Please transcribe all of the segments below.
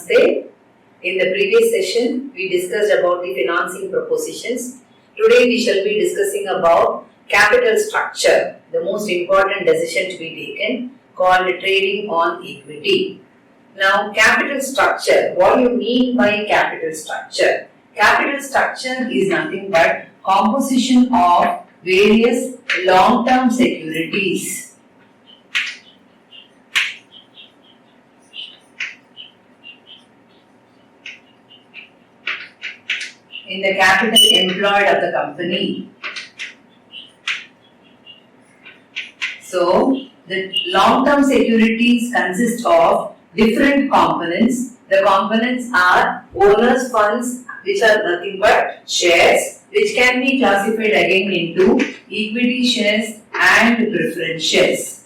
Namaste. In the previous session, we discussed about the financing propositions. Today, we shall be discussing about capital structure, the most important decision to be taken, called trading on equity. Now, capital structure, what do you mean by capital structure? Capital structure is nothing but composition of various long-term securities. In the capital employed of the company. So, the long-term securities consist of different components. The components are owners' funds, which are nothing but shares, which can be classified again into equity shares and preference shares.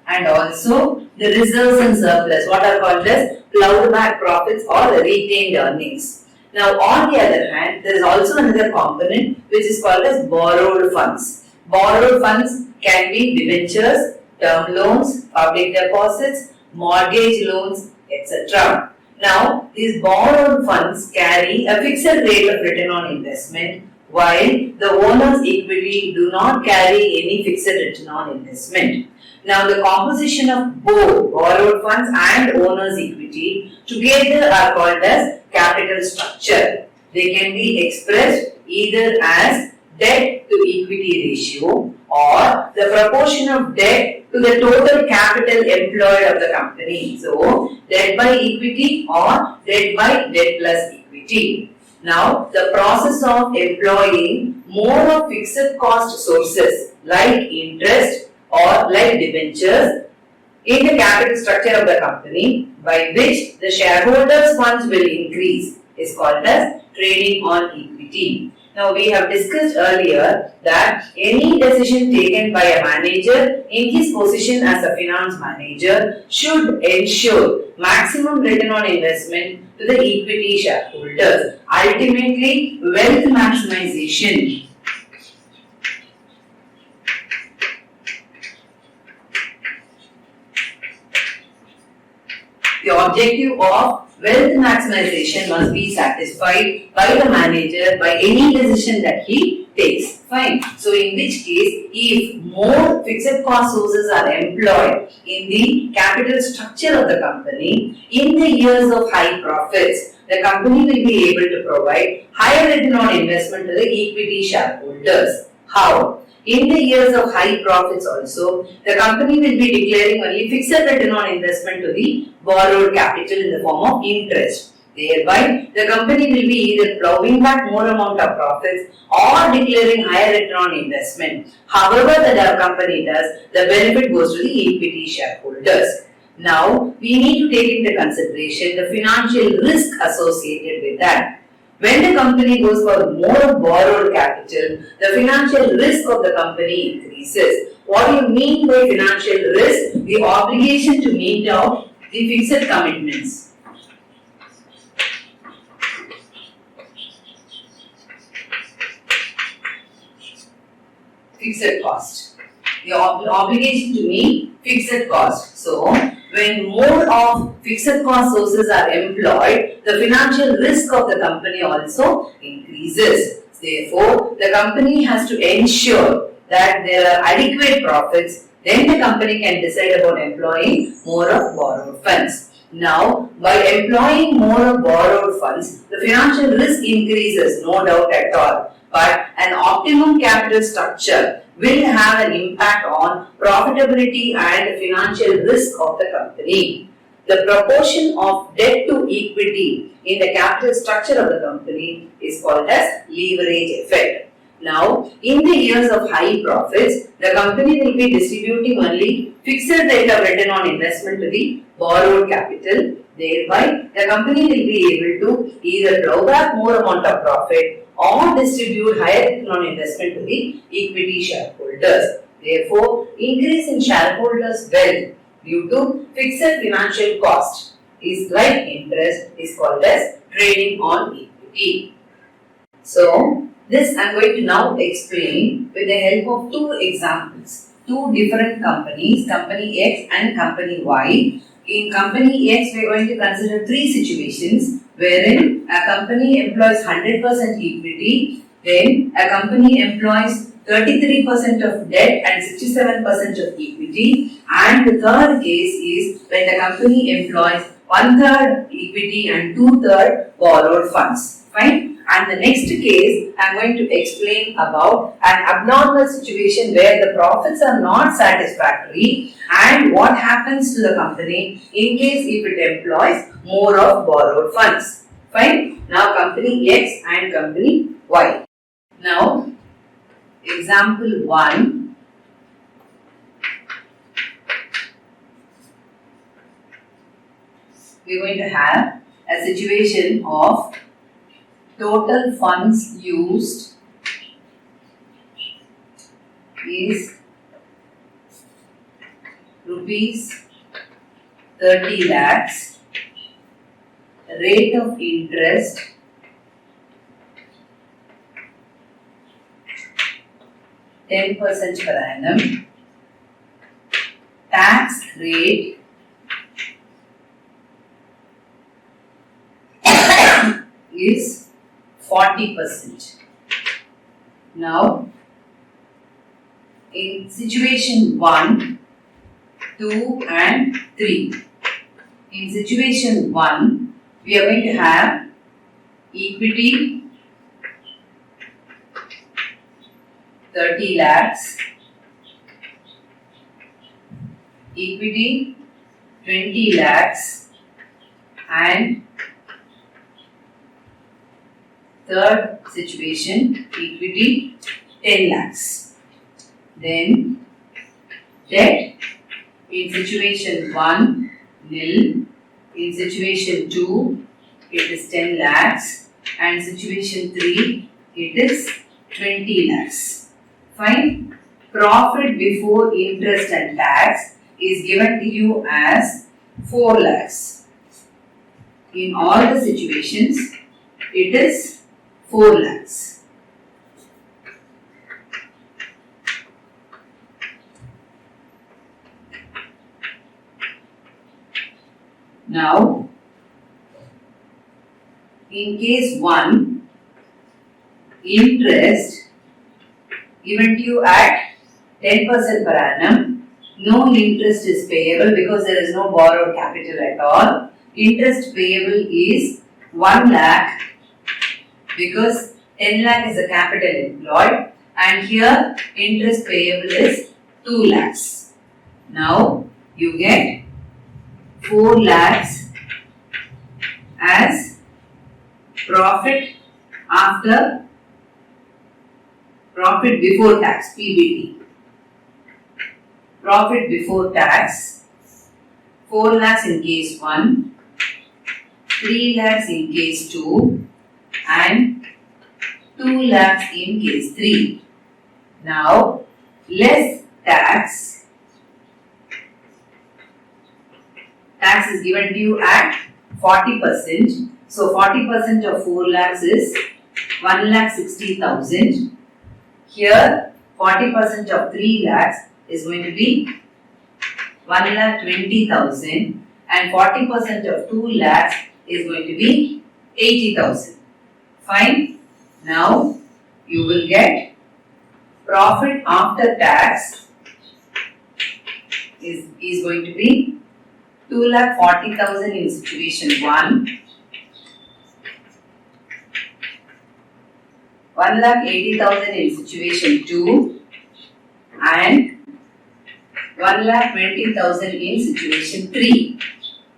And also the reserves and surplus, what are called as plowed back profits or retained earnings. Now, on the other hand, there is also another component which is called as borrowed funds. Borrowed funds can be debentures, term loans, public deposits, mortgage loans, etc. Now, these borrowed funds carry a fixed rate of return on investment, while the owner's equity do not carry any fixed return on investment. Now, the composition of both borrowed funds and owner's equity together are called as capital structure. They can be expressed either as debt to equity ratio or the proportion of debt to the total capital employed of the company. So, debt by equity or debt by debt plus equity. Now, the process of employing more of fixed cost sources like interest or like debentures in the capital structure of the company, by which the shareholders' funds will increase, is called as trading on equity. Now, we have discussed earlier that any decision taken by a manager in his position as a finance manager should ensure maximum return on investment to the equity shareholders. Ultimately, wealth maximization. The objective of wealth maximization must be satisfied by the manager by any decision that he takes. Fine. So, in which case, if more fixed cost sources are employed in the capital structure of the company, in the years of high profits, the company will be able to provide higher return on investment to the equity shareholders. How? In the years of high profits also, the company will be declaring only fixed return on investment to the borrowed capital in the form of interest. Thereby, the company will be either plowing back more amount of profits or declaring higher return on investment. However that our company does, the benefit goes to the equity shareholders. Now, we need to take into consideration the financial risk associated with that. When the company goes for more borrowed capital, the financial risk of the company increases. What do you mean by financial risk? The obligation to meet out the fixed commitments. Fixed cost. The obligation to meet fixed cost. So, when more of fixed cost sources are employed, the financial risk of the company also increases. Therefore, the company has to ensure that there are adequate profits. Then the company can decide about employing more of borrowed funds. Now, by employing more of borrowed funds, the financial risk increases, no doubt at all. But an optimum capital structure will have an impact on profitability and financial risk of the company. The proportion of debt to equity in the capital structure of the company is called as leverage effect. Now, in the years of high profits, the company will be distributing only fixed rate of return on investment to the borrowed capital. Thereby, the company will be able to either plow back more amount of profit or distribute higher return on investment to the equity shareholders. Therefore, increase in shareholders' wealth due to fixed financial cost is like interest is called as trading on equity. So, this I am going to now explain with the help of two examples. Two different companies, company X and company Y. In company X, we are going to consider three situations wherein a company employs 100% equity, then a company employs 33% of debt and 67% of equity, and the third case is when the company employs 1/3 equity and 2/3 borrowed funds. Fine? And the next case, I am going to explain about an abnormal situation where the profits are not satisfactory and what happens to the company in case if it employs more of borrowed funds. Fine? Now company X and company Y. Now example 1. We are going to have a situation of total funds used is rupees 30 lakhs, rate of interest 10% per annum, tax rate is 40%. Now, in situation 1, 2 and 3. In situation 1, we are going to have equity 30 lakhs, equity 20 lakhs and third situation, equity 10 lakhs. Then debt in situation 1, nil. In situation 2, it is 10 lakhs. And situation 3, it is 20 lakhs. Fine. Profit before interest and tax is given to you as 4 lakhs. In all the situations, it is 4 lakhs. Now, in case 1, interest given to you at 10% per annum, no interest is payable because there is no borrowed capital at all. Interest payable is 1 lakh because 10 lakh is the capital employed and here interest payable is 2 lakhs. Now you get 4 lakhs as profit after profit before tax, PBT. Profit before tax 4 lakhs in case 1, 3 lakhs in case 2 and 2 lakhs in case 3. Now less tax. Tax is given to you at 40%. So 40% of 4 lakhs is 1,60,000. Here 40% of 3 lakhs is going to be 1,20,000 and 40% of 2 lakhs is going to be 80,000. Fine. Now you will get profit after tax is going to be 2,40,000 in situation 1, 1,80,000 in situation 2 and 1,20,000 in situation 3.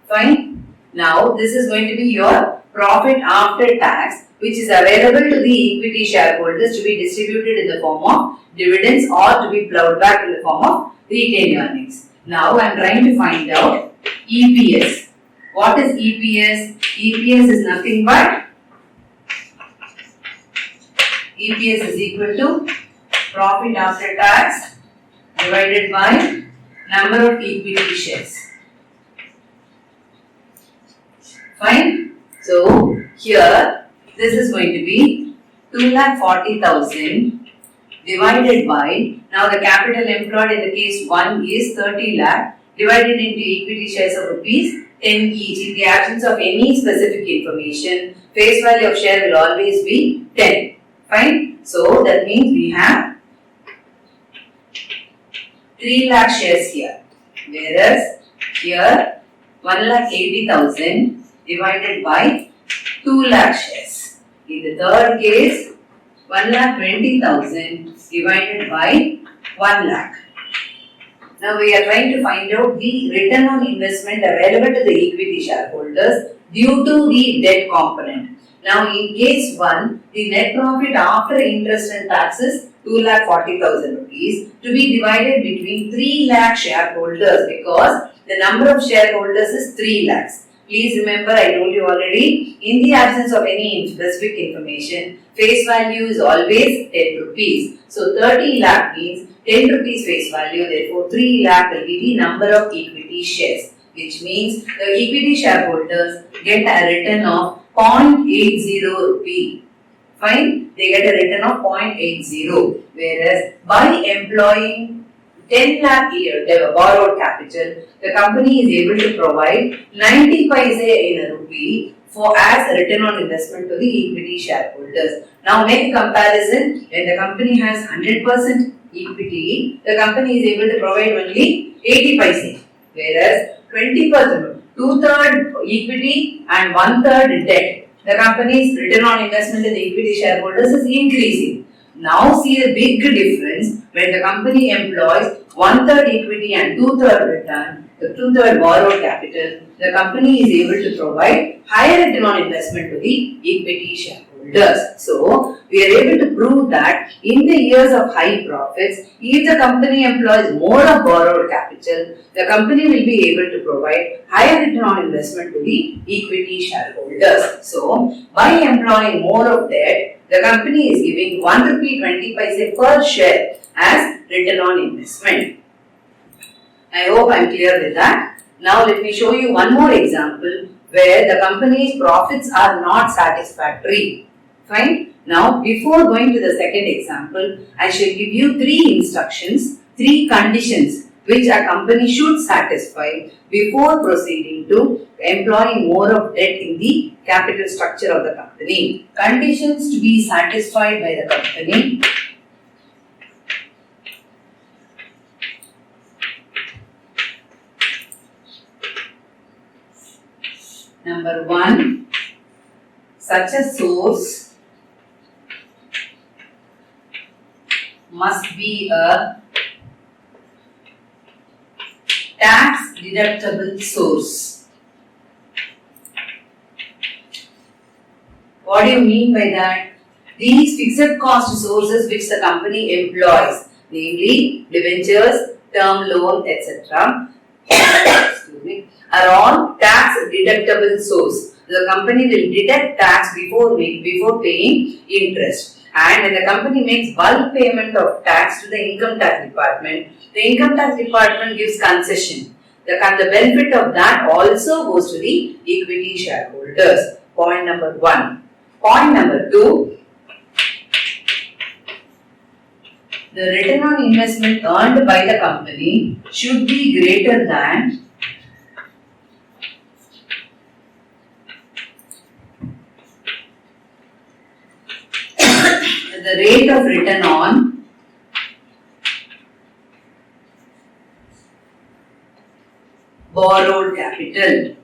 Fine. Now this is going to be your profit after tax which is available to the equity shareholders to be distributed in the form of dividends or to be plowed back in the form of retained earnings. Now I am trying to find out EPS. What is EPS? EPS is nothing but EPS is equal to profit after tax divided by number of equity shares. Fine. So here this is going to be 2,40,000 divided by, now the capital employed in the case 1 is 30 lakh divided into equity shares of rupees 10 each. In the absence of any specific information, face value of share will always be 10. Fine. So that means we have 3 lakh shares here. Whereas here 1,80,000 divided by 2 lakh shares. In the third case, 1,20,000 divided by 1 lakh. Now we are trying to find out the return on investment available to the equity shareholders due to the debt component. Now in case 1, the net profit after interest and taxes 2,40,000 rupees to be divided between 3 lakh shareholders because the number of shareholders is 3 lakhs. Please remember, I told you already, in the absence of any specific information, face value is always 10 rupees. So 30 lakh means 10 rupees face value, therefore 3 lakh will be the number of equity shares, which means the equity shareholders get a return of 0.80 rupee. Fine, they get a return of 0.80, whereas by employing 10 lakh year borrowed capital, the company is able to provide 90 paise in a rupee for as a return on investment to the equity shareholders. Now make a comparison. When the company has 100% equity, the company is able to provide only 80 paise, whereas 20%, 2/3 equity and 1/3 debt, the company's return on investment in the equity shareholders is increasing. Now see the big difference when the company employs 1/3 equity and 2/3 return, the 2/3 borrowed capital, the company is able to provide higher return on investment to the equity shareholders. So we are able to prove that in the years of high profits, if the company employs more of borrowed capital, the company will be able to provide higher return on investment to the equity shareholders. So by employing more of debt, the company is giving 1 rupee 20 paise per share as return on investment. I hope I am clear with that. Now let me show you one more example where the company's profits are not satisfactory. Fine. Now before going to the second example, I shall give you 3 instructions, 3 conditions which a company should satisfy before proceeding to employing more of debt in the capital structure of the company. Conditions to be satisfied by the company. Number 1, such a source must be a tax deductible source. What do you mean by that? These fixed cost sources which the company employs, namely debentures, term loan, etc. are all tax deductible source. The company will deduct tax before paying interest. And when the company makes bulk payment of tax to the income tax department, the income tax department gives concession. The benefit of that also goes to the equity shareholders. Point number 1. Point number 2. The return on investment earned by the company should be greater than the rate of return on borrowed capital,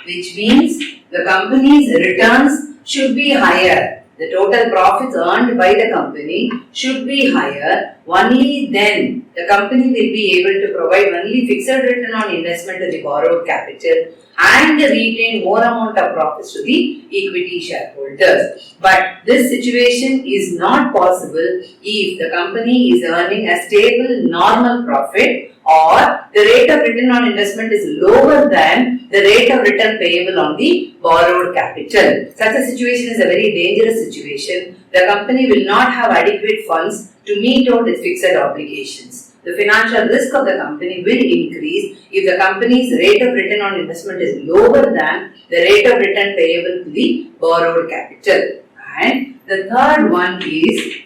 which means the company's returns should be higher. The total profits earned by the company should be higher. Only then the company will be able to provide only fixed return on investment to the borrowed capital and retain more amount of profits to the equity shareholders. But this situation is not possible if the company is earning a stable normal profit or the rate of return on investment is lower than the rate of return payable on the borrowed capital. Such a situation is a very dangerous situation. The company will not have adequate funds to meet out its fixed obligations. The financial risk of the company will increase if the company's rate of return on investment is lower than the rate of return payable to the borrowed capital. And the third one is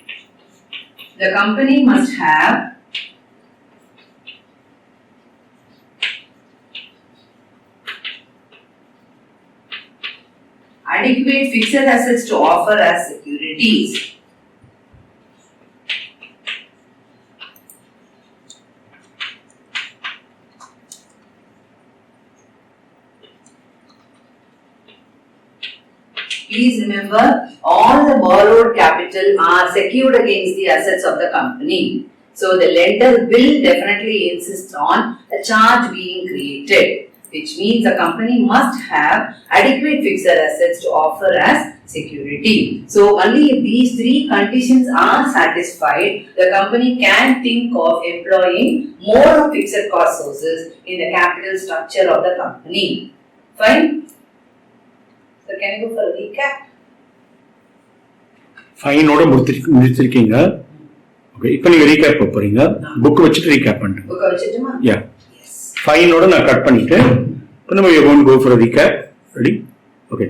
the company must have adequate fixed assets to offer as securities. Please remember, all the borrowed capital are secured against the assets of the company. So the lender will definitely insist on a charge being created, which means the company must have adequate fixed assets to offer as security. So only if these three conditions are satisfied, the company can think of employing more of fixed cost sources in the capital structure of the company. Fine? So can you go for a recap? Fine, order முடிச்சிருக்கீங்க. Okay, இப்போ நீங்க recap போறீங்க. Book வச்சிட்டு recap பண்ணுங்க. Book வச்சிட்டுமா? Yeah. Yes. Fine order நான் cut பண்ணிட்டு இப்போ நம்ம you going to go for a recap. Ready? Okay.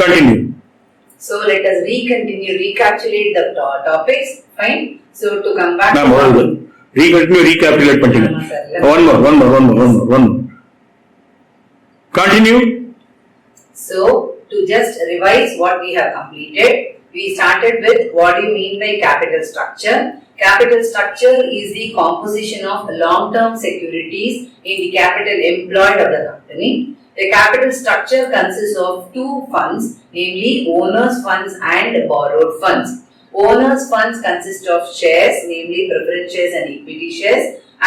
Continue. So let us recapitulate the topics. Fine. So to come back to recapitulate பண்ணிட்டீங்க. One more. Continue. So, to just revise what we have completed, we started with what do you mean by capital structure. Capital structure is the composition of long-term securities in the capital employed of the company. The capital structure consists of two funds, namely owners' funds and borrowed funds. Owners' funds consist of shares, namely preference shares and equity shares,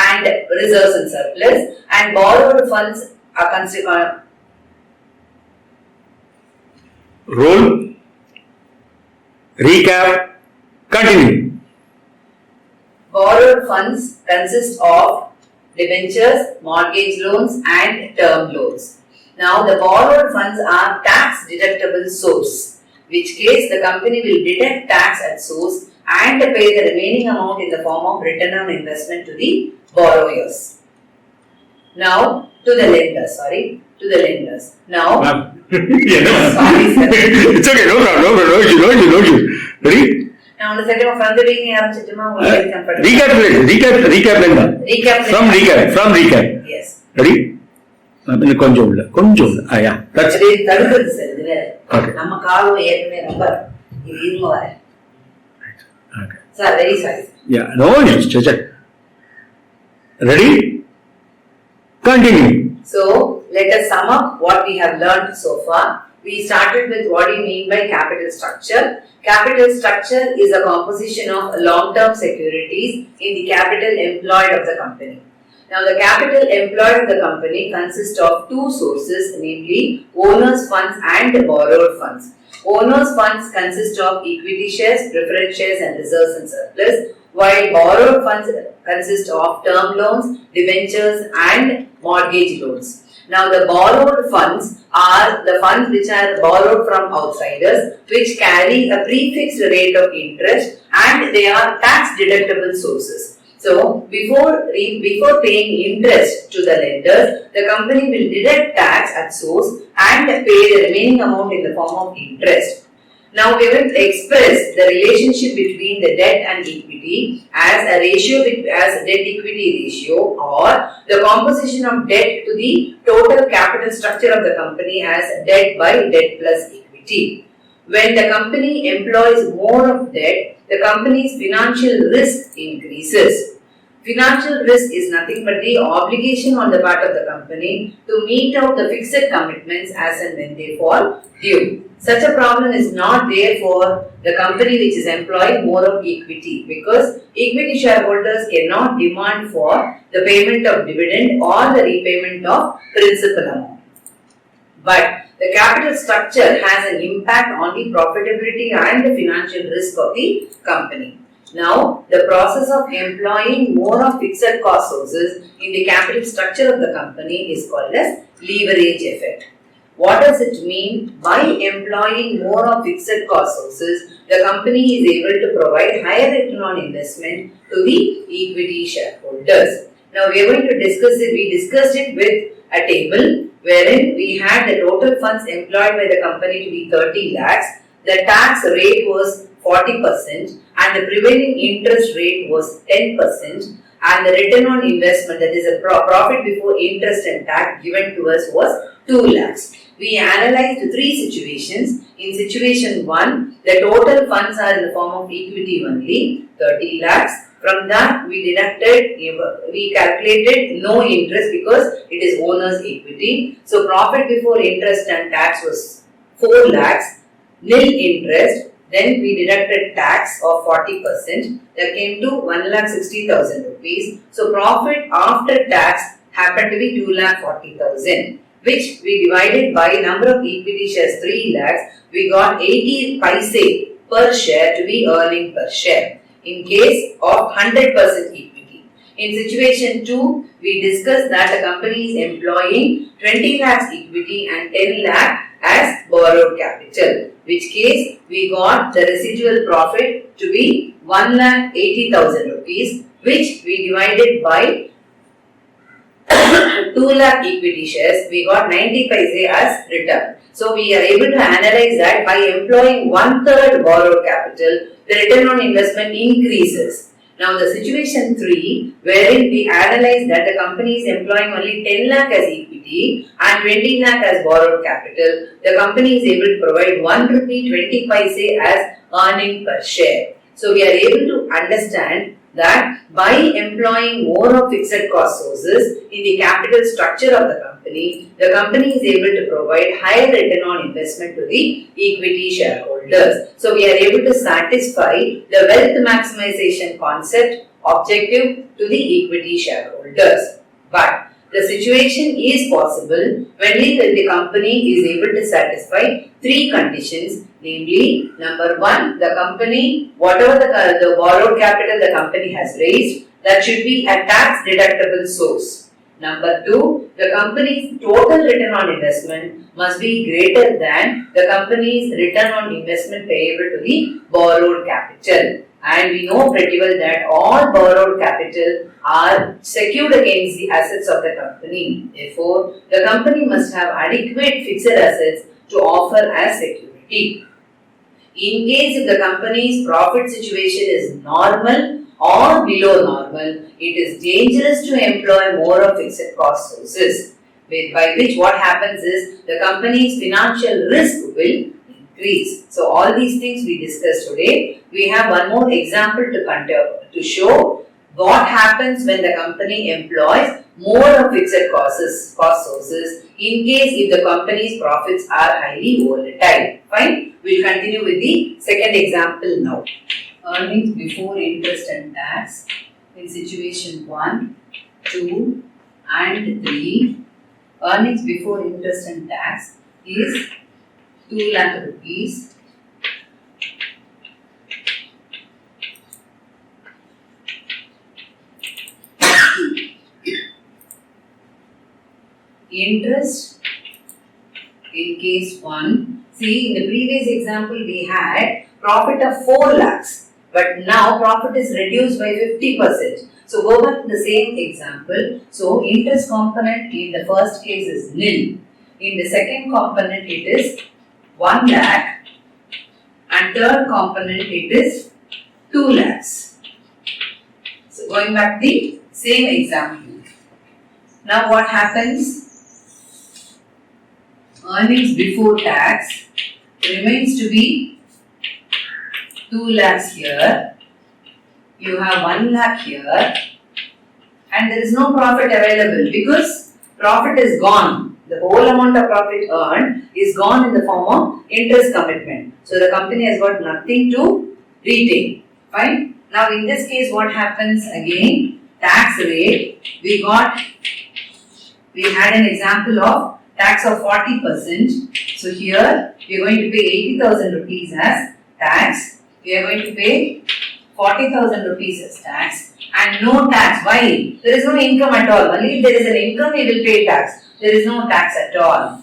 and reserves and surplus, and borrowed funds are considered. Roll, recap, continue. Borrowed funds consist of debentures, mortgage loans and term loans. Now the borrowed funds are tax deductible source, which case the company will deduct tax at source and pay the remaining amount in the form of return on investment to the borrowers. Now to the lenders. Now, sorry, sir. It's okay, no problem. Ready? Now, on the second from the beginning, recap. From recap. Yes. Ready? கொஞ்சம் உள்ள yeah, that's தடுக்கிறது sir இதுல நம்ம காலம் ஏற்கனவே ரொம்ப இரும வர sir very sorry yeah, no news. Ready? Continue. So, let us sum up what we have learned so far. We started with what do you mean by capital structure. Capital structure is a composition of long-term securities in the capital employed of the company. Now, the capital employed of the company consists of two sources, namely owners' funds and borrowed funds. Owners' funds consist of equity shares, preference shares and reserves and surplus, while borrowed funds consist of term loans, debentures and mortgage loans. Now the borrowed funds are the funds which are borrowed from outsiders, which carry a prefixed rate of interest and they are tax deductible sources. So before paying interest to the lenders, the company will deduct tax at source and pay the remaining amount in the form of interest. Now we will express the relationship between the debt and equity as a ratio as debt equity ratio, or the composition of debt to the total capital structure of the company as debt by debt plus equity. When the company employs more of debt, the company's financial risk increases. Financial risk is nothing but the obligation on the part of the company to meet out the fixed commitments as and when they fall due. Such a problem is not there for the company which is employing more of equity, because equity shareholders cannot demand for the payment of dividend or the repayment of principal amount. But the capital structure has an impact on the profitability and the financial risk of the company. Now, the process of employing more of fixed cost sources in the capital structure of the company is called as leverage effect. What does it mean? By employing more of fixed cost sources, the company is able to provide higher return on investment to the equity shareholders. Now, we are going to discuss it. We discussed it with a table wherein we had the total funds employed by the company to be 30 lakhs. The tax rate was 40% and the prevailing interest rate was 10%, and the return on investment, that is a profit before interest and tax, given to us was 2 lakhs. We analyzed 3 situations. In situation 1, the total funds are in the form of equity only, 30 lakhs. From that, we calculated no interest because it is owner's equity. So, profit before interest and tax was 4 lakhs, nil interest. Then we deducted tax of 40%. That came to 1,60,000 rupees. So, profit after tax happened to be 2,40,000, which we divided by number of equity shares 3 lakhs. We got 80 paise per share to be earning per share in case of 100% equity. In situation 2, we discussed that the company is employing 20 lakhs equity and 10 lakh as borrowed capital, which case we got the residual profit to be 1,80,000 rupees, which we divided by 2 lakh equity shares. We got 90 paise as return. So we are able to analyze that by employing 1/3 borrowed capital, the return on investment increases. Now the situation 3, wherein we analyze that the company is employing only 10 lakh as equity and 20 lakh as borrowed capital, the company is able to provide 1 rupee 20 paise as earning per share. So we are able to understand that by employing more of fixed cost sources in the capital structure of the company is able to provide higher return on investment to the equity shareholders. So we are able to satisfy the wealth maximization concept objective to the equity shareholders. But the situation is possible when the company is able to satisfy 3 conditions, namely, number 1, the company, whatever the borrowed capital the company has raised, that should be a tax deductible source. Number 2, the company's total return on investment must be greater than the company's return on investment payable to the borrowed capital. And we know pretty well that all borrowed capital are secured against the assets of the company. Therefore, the company must have adequate fixed assets to offer as security. In case if the company's profit situation is normal or below normal, it is dangerous to employ more of fixed cost sources, by which what happens is the company's financial risk will increase. So all these things we discussed today. We have one more example to show what happens when the company employs more of fixed cost sources in case if the company's profits are highly volatile. Fine. We'll continue with the second example now. Earnings before interest and tax in situation 1, 2 and 3. Earnings before interest and tax is 2 lakh rupees. Interest in case 1. See, in the previous example we had profit of 4 lakhs, but now profit is reduced by 50%. So go back to the same example. So interest component in the first case is nil. In the second component it is 1 lakh and third component it is 2 lakhs. So going back to the same example. Now what happens? Earnings before tax remains to be 2 lakhs here. You have 1 lakh here and there is no profit available because profit is gone. The whole amount of profit earned is gone in the form of interest commitment. So the company has got nothing to retain. Fine. Now in this case what happens again? Tax rate. We had an example of tax of 40%. So here we are going to pay 80,000 rupees as tax. We are going to pay 40,000 rupees as tax and no tax. Why? There is no income at all. Only if there is an income we will pay tax. There is no tax at all.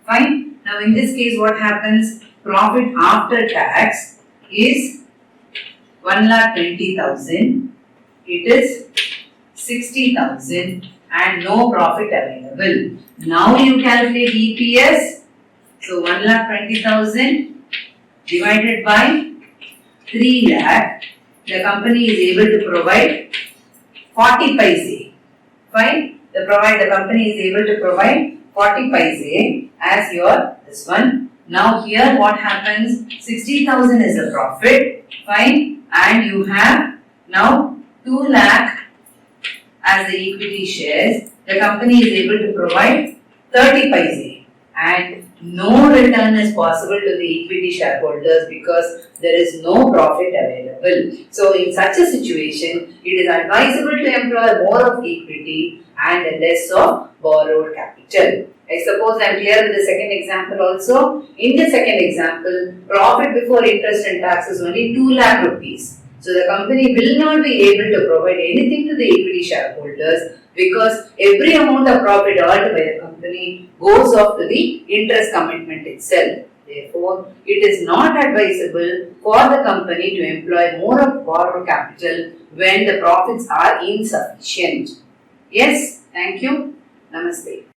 Fine. Now in this case what happens? Profit after tax is 1,20,000. It is 60,000 and no profit available. Now you calculate EPS. So 1,20,000 divided by 3 lakh. The company is able to provide 40 paise. Fine. The company is able to provide 40 paise as your this one. Now here what happens? 60,000 is a profit, fine, and you have now 2 lakh as the equity shares. The company is able to provide 30 paise, and no return is possible to the equity shareholders because there is no profit available. So in such a situation, it is advisable to employ more of equity and less of borrowed capital. I suppose I am clear with the second example also. In the second example, profit before interest and tax is only 2 lakh rupees. So the company will not be able to provide anything to the equity shareholders because every amount of profit earned by the company goes off to the interest commitment itself. Therefore, it is not advisable for the company to employ more of borrowed capital when the profits are insufficient. Yes, thank you. Namaste.